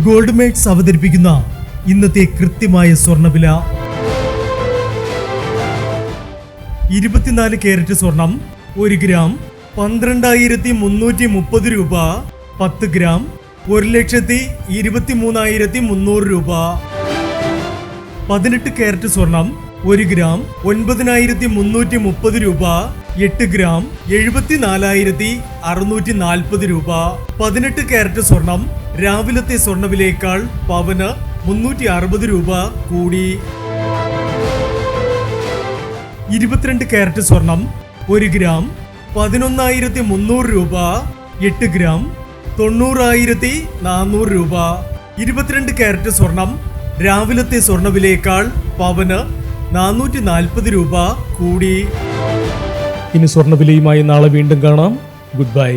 Gold makes അവതരിപ്പിക്കുന്ന ഇന്നത്തെ കൃത്യമായ സ്വർണ്ണവില. 24 കാരറ്റ് സ്വർണം 1 ഗ്രാം 12,330 രൂപ. 10 ഗ്രാം 1,23,300 രൂപ. 18 കാരറ്റ് സ്വർണം 1 ഗ്രാം 9,330 രൂപ. 8 ഗ്രാം 74,640 രൂപ. 18 കാരറ്റ് സ്വർണം രാവിലത്തെ സ്വർണ്ണവിലയേക്കാൾ പവന് 360 രൂപ കൂടി. 22 കാരറ്റ് സ്വർണം 1 ഗ്രാം 11,300 രൂപ. 8 ഗ്രാം 90,400 രൂപ. 22 കാരറ്റ് സ്വർണം രാവിലത്തെ സ്വർണ്ണവിലയേക്കാൾ പവന് 440 രൂപ കൂടി. ഇനി സ്വർണ്ണവിലയുമായി നാളെ വീണ്ടും കാണാം. Good bye.